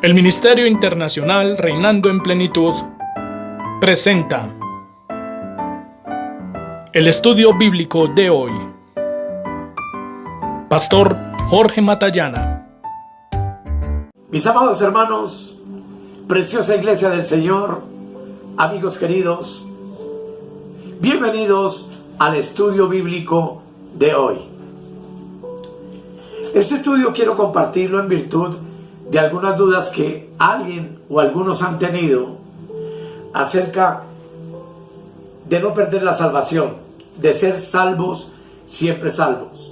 El Ministerio Internacional Reinando en Plenitud presenta el estudio bíblico de hoy. Pastor Jorge Matallana. Mis amados hermanos, preciosa iglesia del Señor, amigos queridos, bienvenidos al estudio bíblico de hoy. Este estudio quiero compartirlo en virtud de algunas dudas que alguien o algunos han tenido acerca de no perder la salvación, de ser salvos, siempre salvos.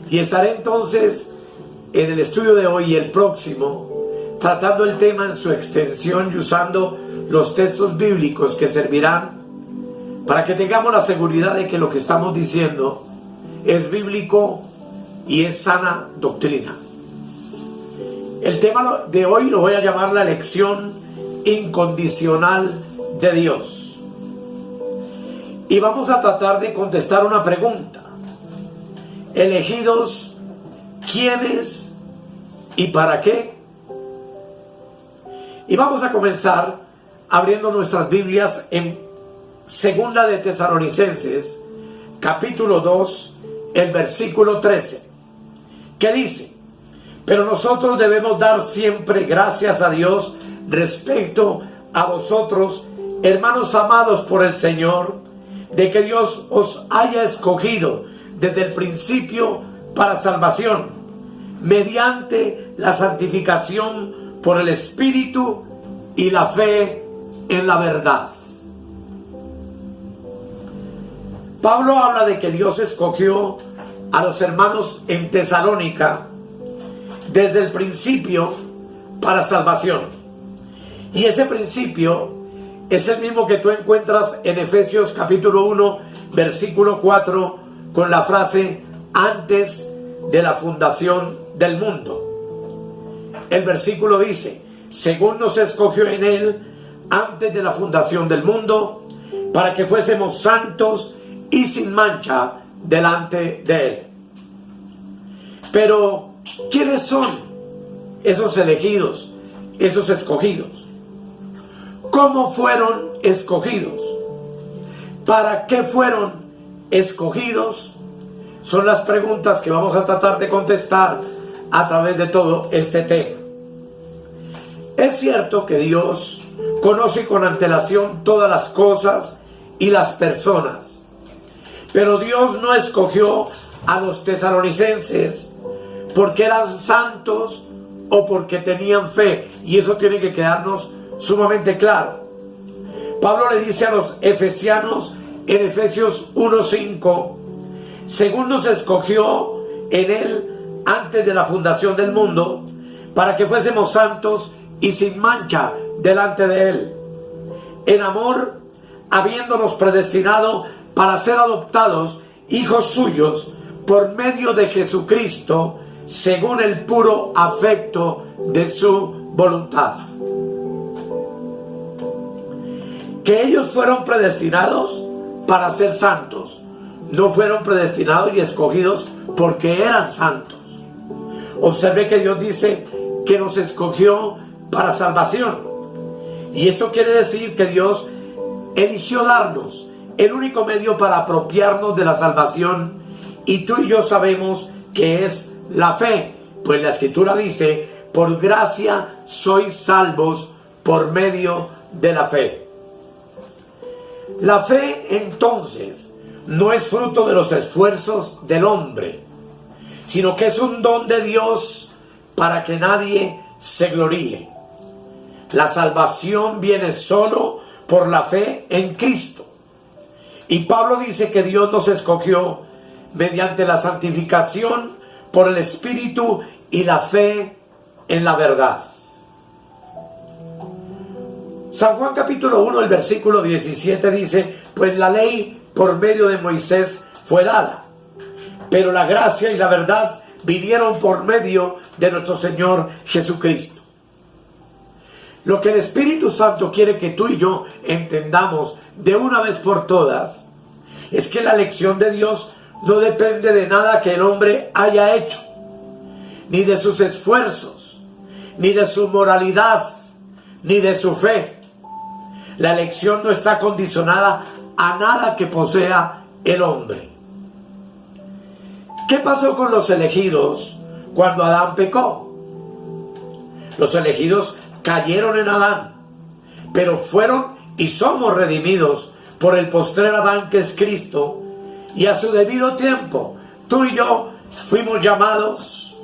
Y estaré entonces en el estudio de hoy y el próximo tratando el tema en su extensión y usando los textos bíblicos que servirán para que tengamos la seguridad de que lo que estamos diciendo es bíblico y es sana doctrina. El tema de hoy lo voy a llamar la elección incondicional de Dios. Y vamos a tratar de contestar una pregunta. ¿Elegidos quiénes y para qué? Y vamos a comenzar abriendo nuestras Biblias en Segunda de Tesalonicenses, capítulo 2, el versículo 13, que dice: pero nosotros debemos dar siempre gracias a Dios respecto a vosotros, hermanos amados por el Señor, de que Dios os haya escogido desde el principio para salvación, mediante la santificación por el Espíritu y la fe en la verdad. Pablo habla de que Dios escogió a los hermanos en Tesalónica desde el principio para salvación. Y ese principio es el mismo que tú encuentras en Efesios capítulo 1, versículo 4, con la frase antes de la fundación del mundo. El versículo dice: según nos escogió en él antes de la fundación del mundo, para que fuésemos santos y sin mancha delante de él. Pero ¿quiénes son esos elegidos, esos escogidos? ¿Cómo fueron escogidos? ¿Para qué fueron escogidos? Son las preguntas que vamos a tratar de contestar a través de todo este tema. Es cierto que Dios conoce con antelación todas las cosas y las personas, pero Dios no escogió a los tesalonicenses porque eran santos o porque tenían fe, y eso tiene que quedarnos sumamente claro. Pablo le dice a los efesianos en Efesios 1:5: según nos escogió en él antes de la fundación del mundo, para que fuésemos santos y sin mancha delante de él, en amor, habiéndonos predestinado para ser adoptados hijos suyos por medio de Jesucristo, según el puro afecto de su voluntad. Que ellos fueron predestinados para ser santos, no fueron predestinados y escogidos porque eran santos. Observe que Dios dice que nos escogió para salvación, y esto quiere decir que Dios eligió darnos el único medio para apropiarnos de la salvación, y tú y yo sabemos que es la fe, pues la Escritura dice: por gracia sois salvos por medio de la fe. La fe, entonces, no es fruto de los esfuerzos del hombre, sino que es un don de Dios para que nadie se gloríe. La salvación viene solo por la fe en Cristo. Y Pablo dice que Dios nos escogió mediante la santificación por el Espíritu y la fe en la verdad. San Juan capítulo 1, el versículo 17 dice: pues la ley por medio de Moisés fue dada, pero la gracia y la verdad vinieron por medio de nuestro Señor Jesucristo. Lo que el Espíritu Santo quiere que tú y yo entendamos de una vez por todas es que la elección de Dios no depende de nada que el hombre haya hecho, ni de sus esfuerzos, ni de su moralidad, ni de su fe. La elección no está condicionada a nada que posea el hombre. ¿Qué pasó con los elegidos cuando Adán pecó? Los elegidos cayeron en Adán, pero fueron y somos redimidos por el postrer Adán, que es Cristo, y a su debido tiempo tú y yo fuimos llamados,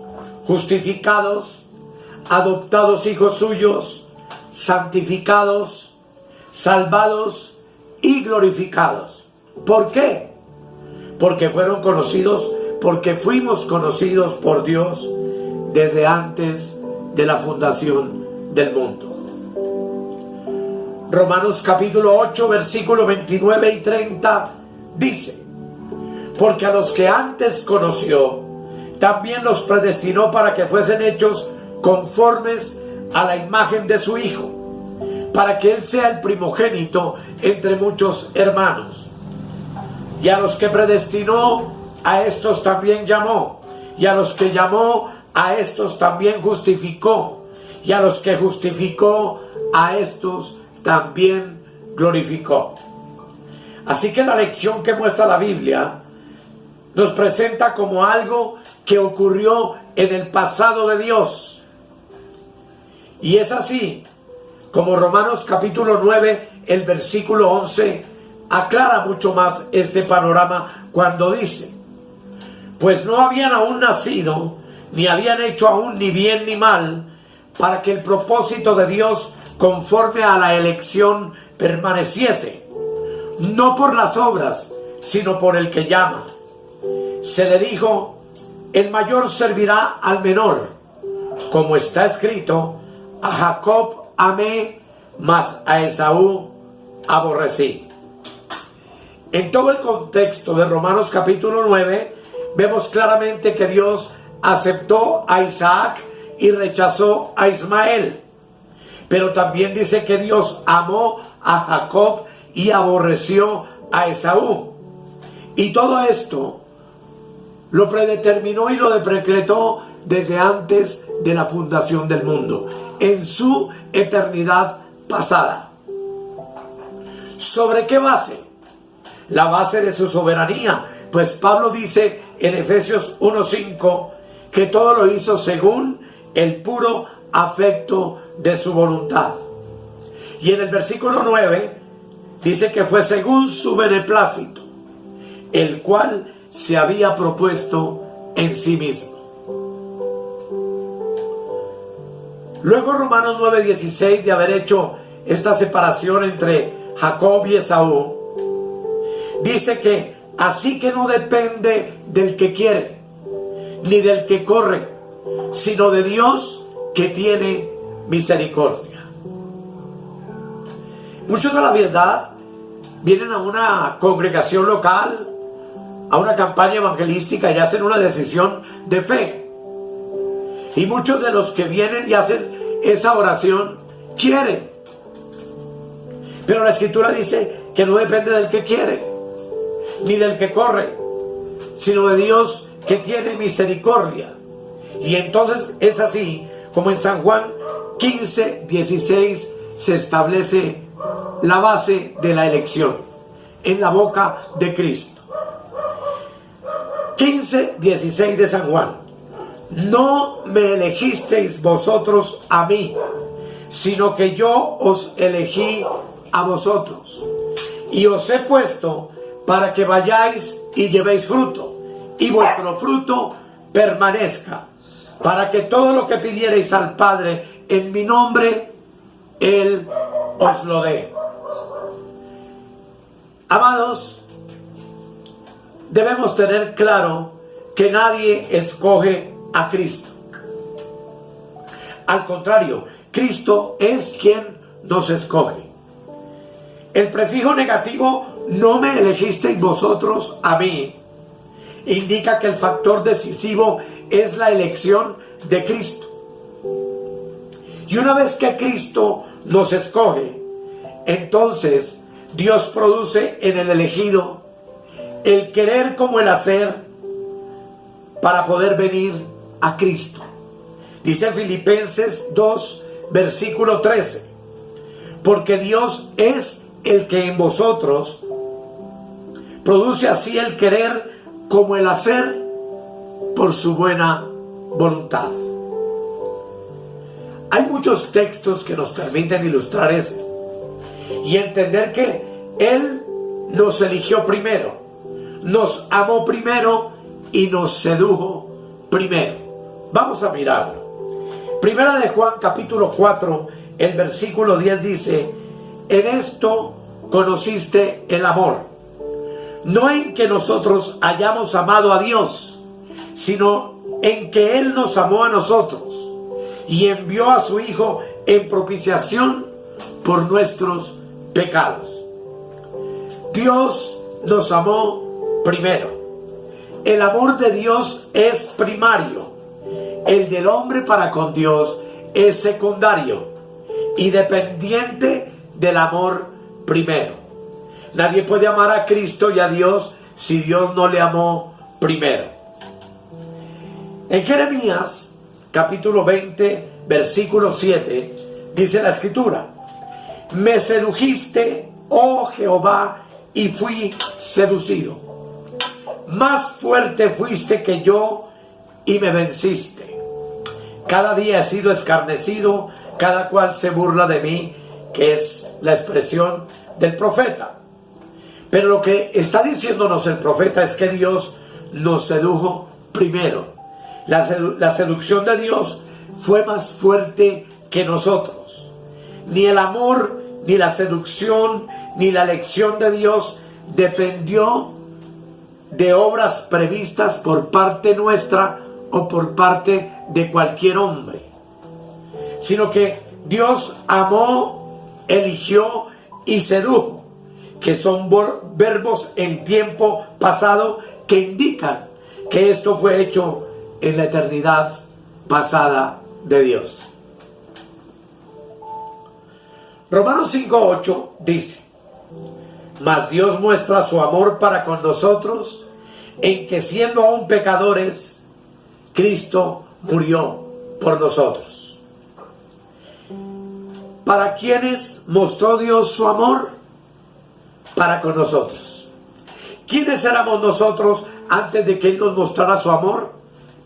justificados, adoptados hijos suyos, santificados, salvados y glorificados. ¿Por qué? Porque fuimos conocidos por Dios desde antes de la fundación del mundo. Romanos capítulo 8, versículos 29 y 30 dice: porque a los que antes conoció, también los predestinó para que fuesen hechos conformes a la imagen de su Hijo, para que Él sea el primogénito entre muchos hermanos. Y a los que predestinó, a estos también llamó, y a los que llamó, a estos también justificó, y a los que justificó, a estos también glorificó. Así que la lección que muestra la Biblia nos presenta como algo que ocurrió en el pasado de Dios. Y es así como Romanos capítulo 9, el versículo 11, aclara mucho más este panorama cuando dice: pues no habían aún nacido, ni habían hecho aún ni bien ni mal, para que el propósito de Dios conforme a la elección permaneciese, no por las obras, sino por el que llama. Se le dijo: el mayor servirá al menor, como está escrito: a Jacob amé, mas a Esaú aborrecí. En todo el contexto de Romanos capítulo 9, vemos claramente que Dios aceptó a Isaac y rechazó a Ismael. Pero también dice que Dios amó a Jacob y aborreció a Esaú. Y todo esto lo predeterminó y lo decretó desde antes de la fundación del mundo, en su eternidad pasada. ¿Sobre qué base? La base de su soberanía. Pues Pablo dice en Efesios 1:5 que todo lo hizo según el puro afecto de su voluntad. Y en el versículo 9 dice que fue según su beneplácito, el cual se había propuesto en sí mismo. Luego Romanos 9:16, de haber hecho esta separación entre Jacob y Esaú, dice que así que no depende del que quiere, ni del que corre, sino de Dios que tiene misericordia. Muchos de la verdad vienen a una congregación local, a una campaña evangelística y hacen una decisión de fe. Y muchos de los que vienen y hacen esa oración quieren. Pero la Escritura dice que no depende del que quiere, ni del que corre, sino de Dios que tiene misericordia. Y entonces es así como en San Juan 15:16 se establece la base de la elección en la boca de Cristo. 15:16 de San Juan: no me elegisteis vosotros a mí, sino que yo os elegí a vosotros, y os he puesto para que vayáis y llevéis fruto, y vuestro fruto permanezca, para que todo lo que pidiereis al Padre en mi nombre, Él os lo dé. Amados, debemos tener claro que nadie escoge a Cristo. Al contrario, Cristo es quien nos escoge. El prefijo negativo "no me elegisteis vosotros a mí" indica que el factor decisivo es la elección de Cristo. Y una vez que Cristo nos escoge, entonces Dios produce en el elegido el querer como el hacer para poder venir a Cristo. Dice Filipenses 2, versículo 13. Porque Dios es el que en vosotros produce así el querer como el hacer por su buena voluntad. Hay muchos textos que nos permiten ilustrar esto y entender que Él nos eligió primero, nos amó primero y nos sedujo primero. Vamos a mirarlo. Primera de Juan capítulo 4, el versículo 10 dice: en esto conociste el amor, no en que nosotros hayamos amado a Dios, sino en que Él nos amó a nosotros y envió a su Hijo en propiciación por nuestros pecados. Dios nos amó primero. El amor de Dios es primario. El del hombre para con Dios es secundario y dependiente del amor primero. Nadie puede amar a Cristo y a Dios si Dios no le amó primero. En Jeremías capítulo 20, versículo 7, dice la Escritura: me sedujiste, oh Jehová, y fui seducido. Más fuerte fuiste que yo y me venciste. Cada día he sido escarnecido, cada cual se burla de mí, que es la expresión del profeta. Pero lo que está diciéndonos el profeta es que Dios nos sedujo primero. La seducción de Dios fue más fuerte que nosotros. Ni el amor, ni la seducción, ni la elección de Dios dependió de obras previstas por parte nuestra o por parte de cualquier hombre, sino que Dios amó, eligió y sedujo, que son verbos en tiempo pasado que indican que esto fue hecho en la eternidad pasada de Dios. Romanos 5:8 dice: mas Dios muestra su amor para con nosotros en que, siendo aún pecadores, Cristo murió por nosotros. ¿Para quiénes mostró Dios su amor? Para con nosotros. ¿Quiénes éramos nosotros antes de que Él nos mostrara su amor?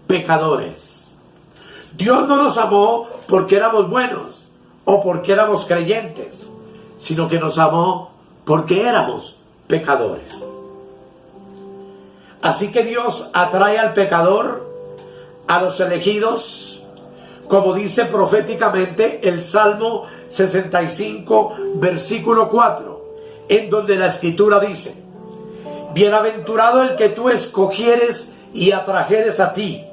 Pecadores. Dios no nos amó porque éramos buenos o porque éramos creyentes, sino que nos amó porque éramos pecadores. Así que Dios atrae al pecador, a los elegidos, como dice proféticamente el Salmo 65, versículo 4, en donde la Escritura dice: bienaventurado el que tú escogieres y atrajeres a ti,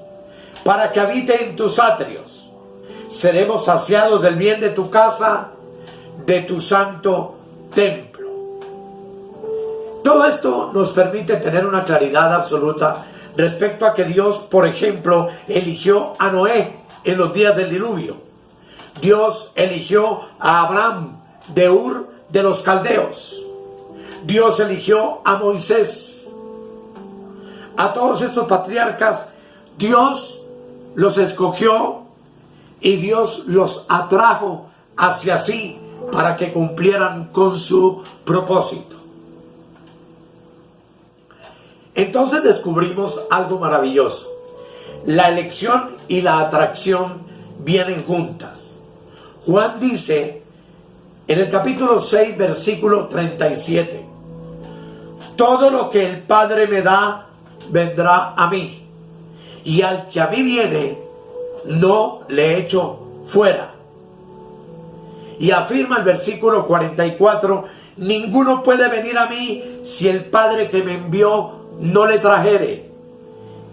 para que habite en tus atrios. Seremos saciados del bien de tu casa, de tu santo templo. Todo esto nos permite tener una claridad absoluta respecto a que Dios, por ejemplo, eligió a Noé en los días del diluvio. Dios eligió a Abraham de Ur de los Caldeos. Dios eligió a Moisés. A todos estos patriarcas, Dios los escogió y Dios los atrajo hacia sí para que cumplieran con su propósito. Entonces descubrimos algo maravilloso. La elección y la atracción vienen juntas. Juan dice en el capítulo 6, versículo 37: todo lo que el Padre me da vendrá a mí, y al que a mí viene no le echo fuera. Y afirma el versículo 44: ninguno puede venir a mí si el Padre que me envió no le trajere,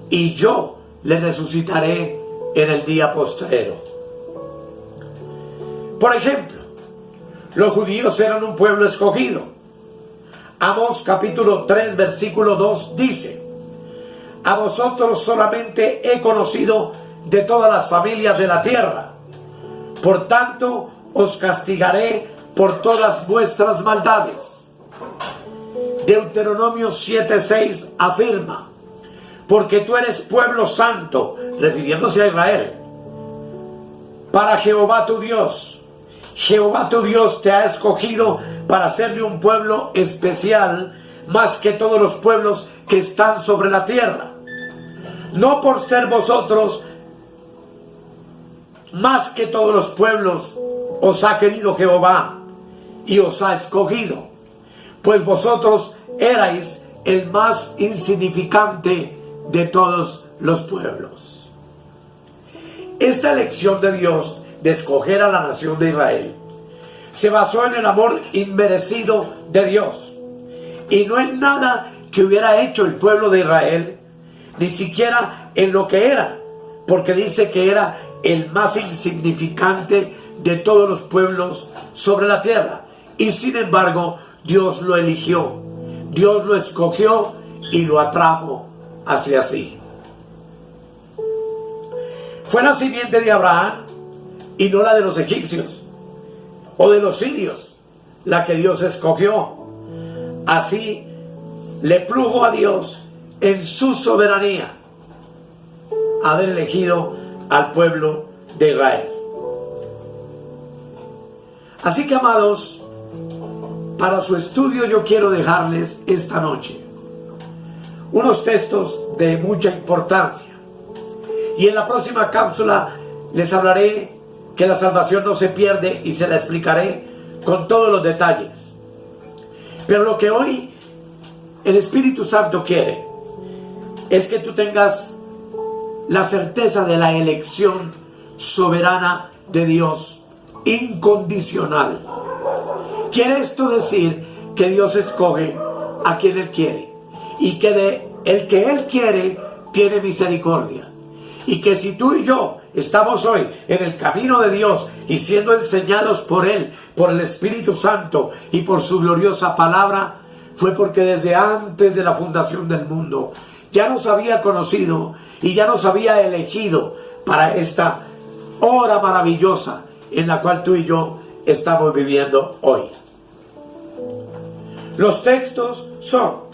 y yo le resucitaré en el día postrero. Por ejemplo, los judíos eran un pueblo escogido. Amós capítulo 3, versículo 2 dice: a vosotros solamente he conocido de todas las familias de la tierra, por tanto os castigaré por todas vuestras maldades. Deuteronomio 7:6 afirma: porque tú eres pueblo santo, refiriéndose a Israel, para Jehová tu Dios. Jehová tu Dios te ha escogido para hacerle un pueblo especial, más que todos los pueblos que están sobre la tierra. No por ser vosotros más que todos los pueblos, os ha querido Jehová y os ha escogido, pues vosotros erais el más insignificante de todos los pueblos. Esta elección de Dios de escoger a la nación de Israel se basó en el amor inmerecido de Dios y no en nada que hubiera hecho el pueblo de Israel, ni siquiera en lo que era, porque dice que era el más insignificante de todos los pueblos sobre la tierra. Y sin embargo, Dios lo eligió, Dios lo escogió y lo atrajo hacia sí. Fue la simiente de Abraham y no la de los egipcios o de los sirios la que Dios escogió. Así le plugo a Dios en su soberanía haber elegido al pueblo de Israel. Así que, amados, para su estudio yo quiero dejarles esta noche unos textos de mucha importancia. Y en la próxima cápsula les hablaré que la salvación no se pierde y se la explicaré con todos los detalles. Pero lo que hoy el Espíritu Santo quiere es que tú tengas la certeza de la elección soberana de Dios, incondicional. Quiere esto decir que Dios escoge a quien Él quiere y que de el que Él quiere tiene misericordia. Y que si tú y yo estamos hoy en el camino de Dios y siendo enseñados por Él, por el Espíritu Santo y por su gloriosa palabra, fue porque desde antes de la fundación del mundo ya nos había conocido y ya nos había elegido para esta hora maravillosa en la cual tú y yo estamos viviendo hoy. Los textos son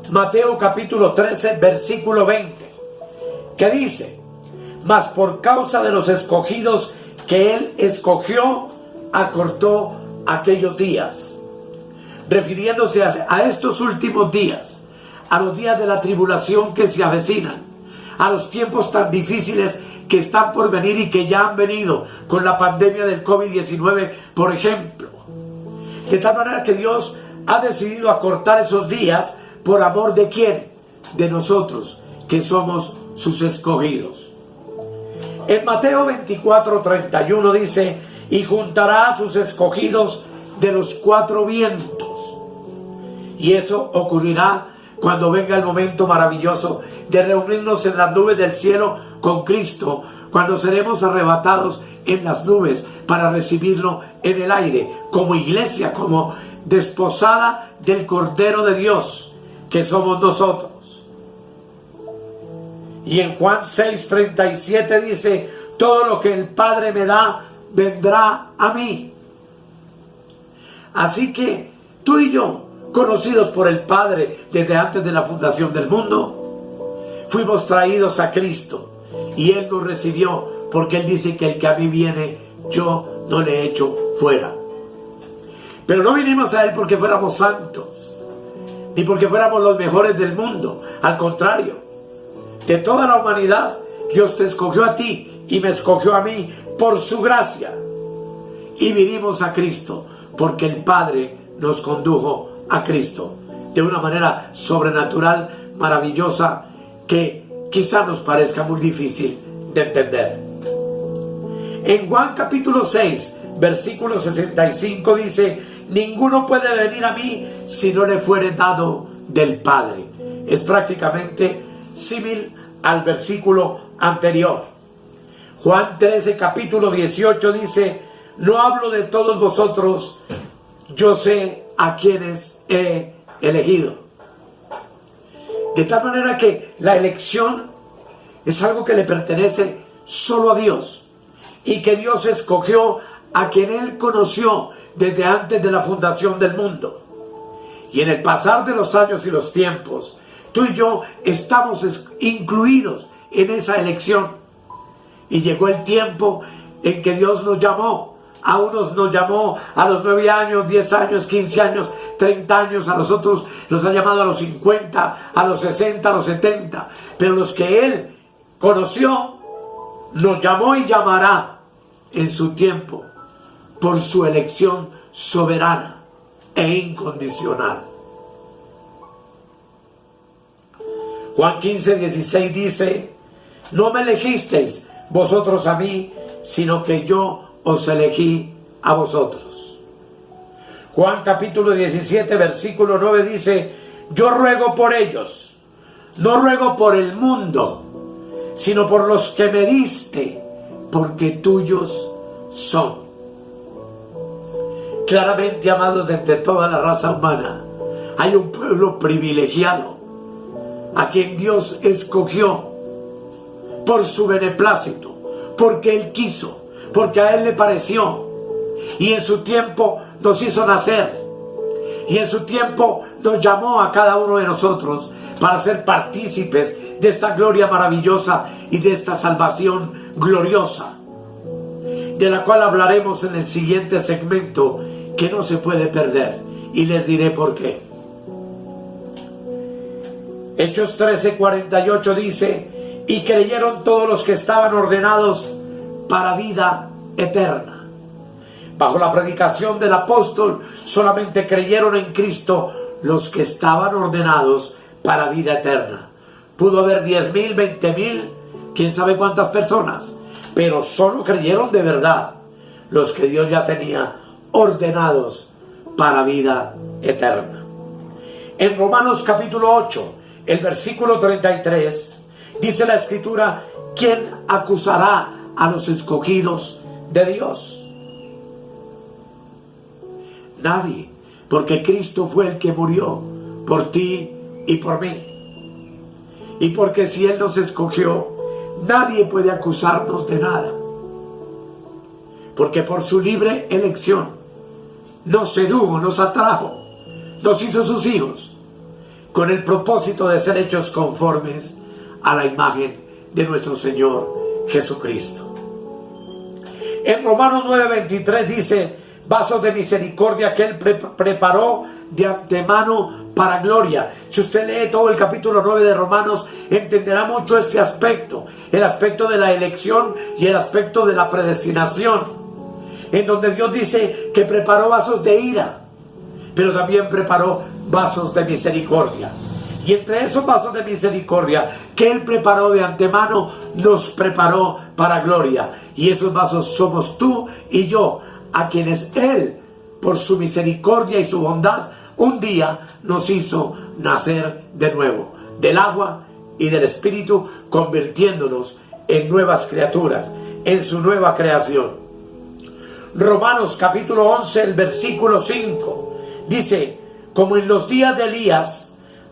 Mateo capítulo 13, versículo 20. Que dice: mas por causa de los escogidos que Él escogió, acortó aquellos días. Refiriéndose a estos últimos días, a los días de la tribulación que se avecinan, a los tiempos tan difíciles que están por venir y que ya han venido con la pandemia del COVID-19, por ejemplo. De tal manera que Dios ha decidido acortar esos días por amor de ¿quién? De nosotros, que somos sus escogidos. En Mateo 24:31 dice: y juntará a sus escogidos de los cuatro vientos. Y eso ocurrirá cuando venga el momento maravilloso de reunirnos en las nubes del cielo con Cristo, cuando seremos arrebatados en las nubes para recibirlo en el aire, como iglesia, como desposada del Cordero de Dios, que somos nosotros. Y en Juan 6:37 dice: todo lo que el Padre me da, vendrá a mí. Así que tú y yo, conocidos por el Padre desde antes de la fundación del mundo, fuimos traídos a Cristo y Él nos recibió, porque Él dice que el que a mí viene, yo no le echo fuera. Pero no vinimos a Él porque fuéramos santos, ni porque fuéramos los mejores del mundo. Al contrario, de toda la humanidad, Dios te escogió a ti y me escogió a mí por su gracia. Y vinimos a Cristo porque el Padre nos condujo a Cristo de una manera sobrenatural, maravillosa, que quizá nos parezca muy difícil de entender. En Juan capítulo 6, versículo 65 dice: ninguno puede venir a mí si no le fuere dado del Padre. Es prácticamente símil al versículo anterior. Juan 13, capítulo 18 dice: no hablo de todos vosotros, yo sé a quienes he elegido. De tal manera que la elección es algo que le pertenece solo a Dios, y que Dios escogió a quien Él conoció desde antes de la fundación del mundo. Y en el pasar de los años y los tiempos, tú y yo estamos incluidos en esa elección. Y llegó el tiempo en que Dios nos llamó. A unos nos llamó a los 9 años, 10 años, 15 años, 30 años. A los otros los ha llamado a los 50, a los 60, a los 70. Pero los que Él conoció, nos llamó y llamará en su tiempo, por su elección soberana e incondicional. Juan 15:16 dice: no me elegisteis vosotros a mí, sino que yo os elegí a vosotros. Juan capítulo 17 versículo 9 dice: yo ruego por ellos, no ruego por el mundo, sino por los que me diste, porque tuyos son. Claramente, amados, de entre toda la raza humana, hay un pueblo privilegiado, a quien Dios escogió por su beneplácito, porque Él quiso, porque a Él le pareció, y en su tiempo nos hizo nacer, y en su tiempo nos llamó a cada uno de nosotros para ser partícipes de esta gloria maravillosa y de esta salvación gloriosa, de la cual hablaremos en el siguiente segmento, que no se puede perder, y les diré por qué. Hechos 13:48 dice: y creyeron todos los que estaban ordenados para vida eterna. Bajo la predicación del apóstol, solamente creyeron en Cristo los que estaban ordenados para vida eterna. Pudo haber 10,000, 20,000, quién sabe cuántas personas, pero solo creyeron de verdad los que Dios ya tenía ordenados para vida eterna. En Romanos capítulo 8, el versículo 33, dice la Escritura: ¿quién acusará a los escogidos de Dios? Nadie, porque Cristo fue el que murió por ti y por mí. Y porque si Él nos escogió, nadie puede acusarnos de nada. Porque por su libre elección nos sedujo, nos atrajo, nos hizo sus hijos, con el propósito de ser hechos conformes a la imagen de nuestro Señor Jesucristo. En Romanos 9:23 dice: vasos de misericordia que Él preparó de antemano para gloria. Si usted lee todo el capítulo 9 de Romanos, entenderá mucho este aspecto, el aspecto de la elección y el aspecto de la predestinación, en donde Dios dice que preparó vasos de ira, pero también preparó vasos de misericordia. Y entre esos vasos de misericordia que Él preparó de antemano, nos preparó para gloria. Y esos vasos somos tú y yo, a quienes Él, por su misericordia y su bondad, un día nos hizo nacer de nuevo, del agua y del Espíritu, convirtiéndonos en nuevas criaturas, en su nueva creación. Romanos capítulo 11, el versículo 5, dice: como en los días de Elías,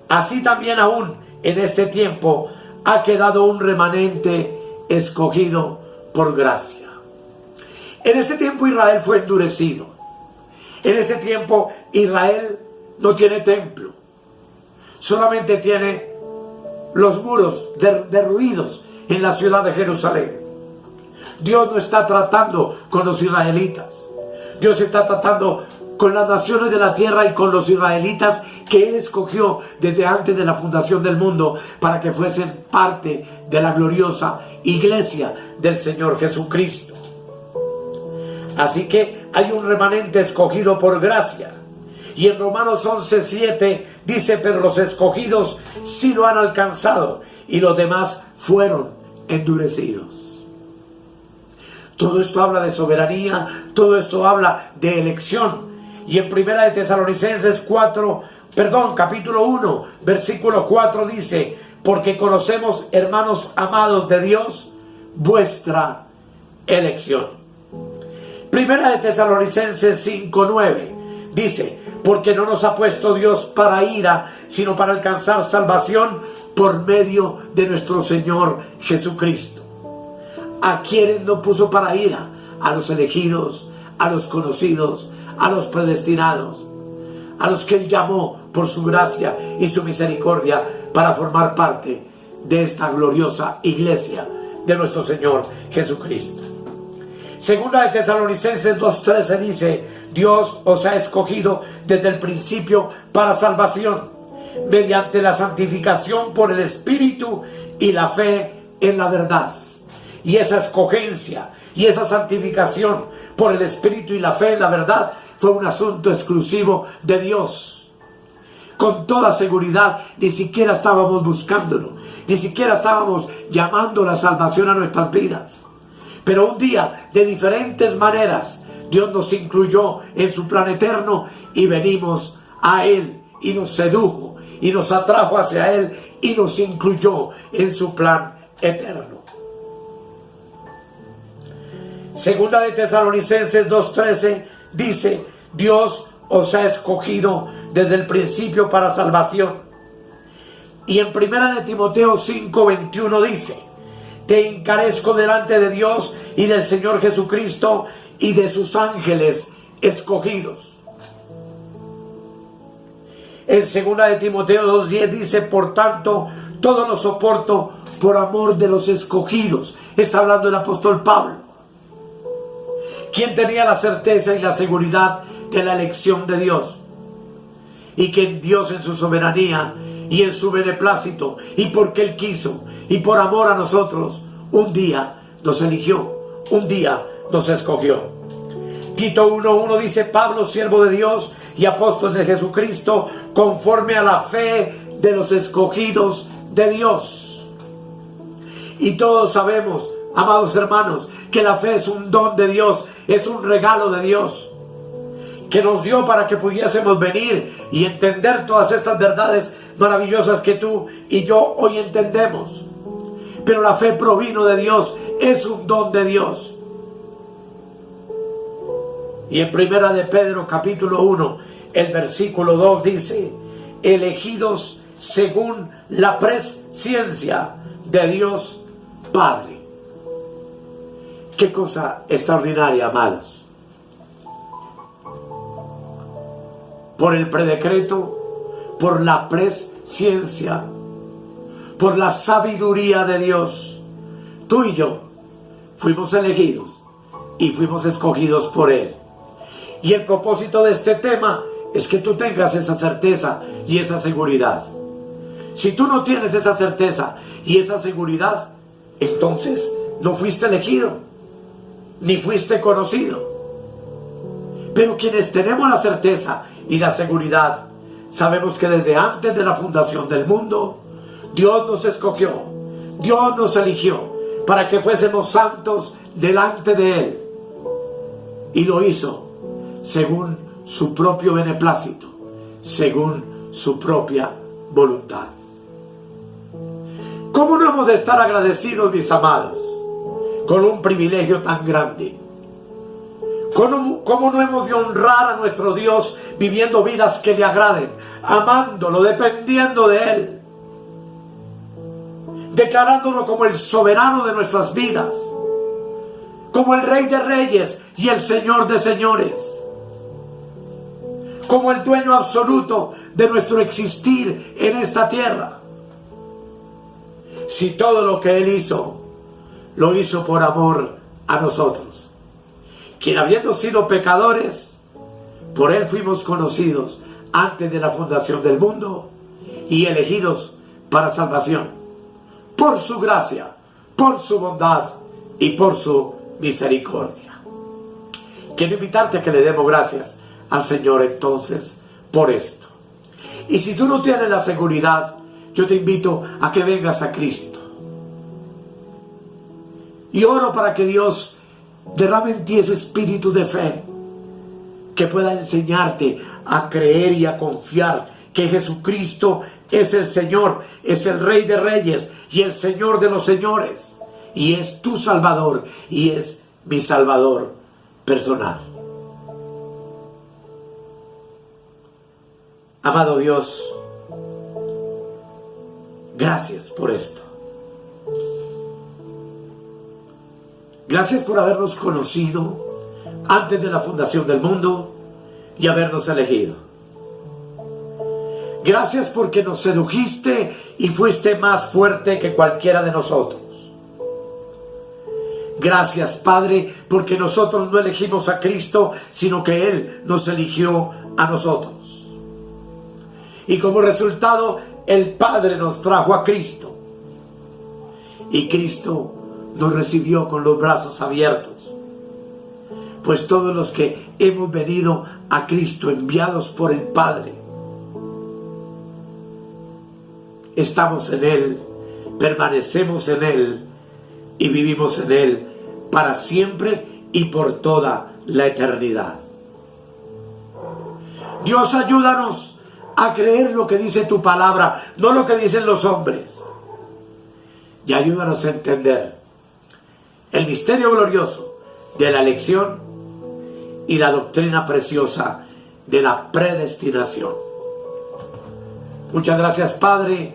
así también aún en este tiempo ha quedado un remanente escogido por gracia. En este tiempo Israel fue endurecido. En este tiempo Israel no tiene templo. Solamente tiene los muros derruidos en la ciudad de Jerusalén. Dios no está tratando con los israelitas. Dios está tratando con las naciones de la tierra y con los israelitas que Él escogió desde antes de la fundación del mundo para que fuesen parte de la gloriosa iglesia del Señor Jesucristo. Así que hay un remanente escogido por gracia. Y en Romanos 11:7 dice: pero los escogidos sí lo han alcanzado y los demás fueron endurecidos. Todo esto habla de soberanía, todo esto habla de elección. Y en Primera de Tesalonicenses capítulo 1, versículo 4 dice: porque conocemos, hermanos amados de Dios, vuestra elección. Primera de Tesalonicenses 5:9 dice: porque no nos ha puesto Dios para ira, sino para alcanzar salvación por medio de nuestro Señor Jesucristo. ¿A quiénes no puso para ira? A los elegidos, a los conocidos, a los predestinados, a los que Él llamó por su gracia y su misericordia para formar parte de esta gloriosa iglesia de nuestro Señor Jesucristo. Segunda de Tesalonicenses 2:13 dice: Dios os ha escogido desde el principio para salvación, mediante la santificación por el Espíritu y la fe en la verdad. Y esa escogencia y esa santificación por el Espíritu y la fe en la verdad fue un asunto exclusivo de Dios. Con toda seguridad, ni siquiera estábamos buscándolo, ni siquiera estábamos llamando la salvación a nuestras vidas. Pero un día, de diferentes maneras, Dios nos incluyó en su plan eterno y venimos a Él y nos sedujo y nos atrajo hacia Él y nos incluyó en su plan eterno. Segunda de Tesalonicenses 2:13 dice: Dios os ha escogido desde el principio para salvación. Y en primera de Timoteo 5:21 dice: te encarezco delante de Dios y del Señor Jesucristo y de sus ángeles escogidos. En segunda de Timoteo 2:10 dice: por tanto, todo lo soporto por amor de los escogidos. Está hablando el apóstol Pablo, quien tenía la certeza y la seguridad de la elección de Dios, y que Dios en su soberanía y en su beneplácito, y porque Él quiso, y por amor a nosotros, un día nos eligió, un día nos escogió. Tito 1:1 dice: Pablo, siervo de Dios y apóstol de Jesucristo, conforme a la fe de los escogidos de Dios. Y todos sabemos, amados hermanos, que la fe es un don de Dios, es un regalo de Dios, que nos dio para que pudiésemos venir y entender todas estas verdades maravillosas que tú y yo hoy entendemos. Pero la fe provino de Dios, es un don de Dios. Y en primera de Pedro capítulo 1, el versículo 2 dice: elegidos según la presciencia de Dios Padre. Qué cosa extraordinaria, amados. Por el predecreto, por la presciencia, por la sabiduría de Dios, tú y yo fuimos elegidos y fuimos escogidos por Él. Y el propósito de este tema es que tú tengas esa certeza y esa seguridad. Si tú no tienes esa certeza y esa seguridad, entonces no fuiste elegido, ni fuiste conocido. Pero quienes tenemos la certeza y la seguridad, sabemos que desde antes de la fundación del mundo, Dios nos escogió, Dios nos eligió para que fuésemos santos delante de Él. Y lo hizo según su propio beneplácito, según su propia voluntad. ¿Cómo no hemos de estar agradecidos, mis amados, con un privilegio tan grande? ¿Cómo no hemos de honrar a nuestro Dios viviendo vidas que le agraden, amándolo, dependiendo de Él, declarándolo como el soberano de nuestras vidas, como el Rey de Reyes y el Señor de Señores, como el dueño absoluto de nuestro existir en esta tierra? Si todo lo que Él hizo, lo hizo por amor a nosotros, quien habiendo sido pecadores, por Él fuimos conocidos antes de la fundación del mundo y elegidos para salvación, por su gracia, por su bondad y por su misericordia. Quiero invitarte a que le demos gracias al Señor entonces por esto. Y si tú no tienes la seguridad, yo te invito a que vengas a Cristo. Y oro para que Dios derrame en ti ese espíritu de fe que pueda enseñarte a creer y a confiar que Jesucristo es el Señor, es el Rey de Reyes y el Señor de los Señores, y es tu Salvador y es mi Salvador personal. Amado Dios, gracias por esto. Gracias por habernos conocido antes de la fundación del mundo y habernos elegido. Gracias porque nos sedujiste y fuiste más fuerte que cualquiera de nosotros. Gracias, Padre, porque nosotros no elegimos a Cristo, sino que Él nos eligió a nosotros. Y como resultado, el Padre nos trajo a Cristo. Y Cristo nos recibió con los brazos abiertos. Pues todos los que hemos venido a Cristo enviados por el Padre, estamos en Él, permanecemos en Él y vivimos en Él para siempre y por toda la eternidad. Dios, ayúdanos a creer lo que dice tu palabra, no lo que dicen los hombres. Y ayúdanos a entender el misterio glorioso de la elección y la doctrina preciosa de la predestinación. Muchas gracias, Padre.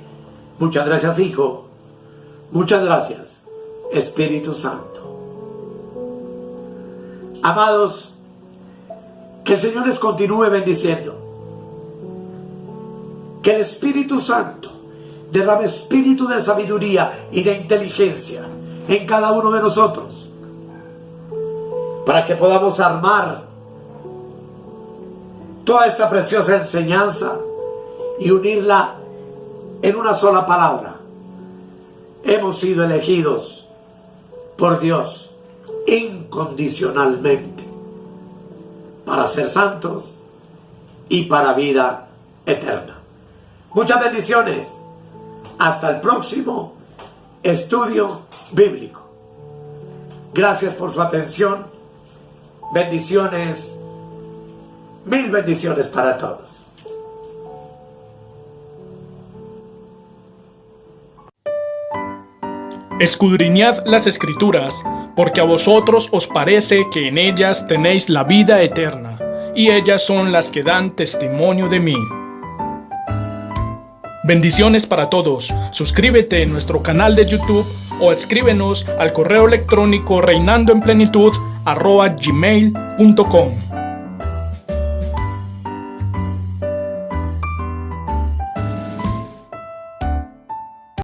Muchas gracias, Hijo. Muchas gracias, Espíritu Santo. Amados, que el Señor les continúe bendiciendo. Que el Espíritu Santo derrame espíritu de sabiduría y de inteligencia en cada uno de nosotros, para que podamos armar toda esta preciosa enseñanza y unirla en una sola palabra. Hemos sido elegidos por Dios incondicionalmente para ser santos y para vida eterna. Muchas bendiciones. Hasta el próximo estudio bíblico. Gracias por su atención. Bendiciones. Mil bendiciones para todos. Escudriñad las Escrituras, porque a vosotros os parece que en ellas tenéis la vida eterna, y ellas son las que dan testimonio de mí. Bendiciones para todos. Suscríbete en nuestro canal de YouTube o escríbenos al correo electrónico reinandoenplenitud@gmail.com.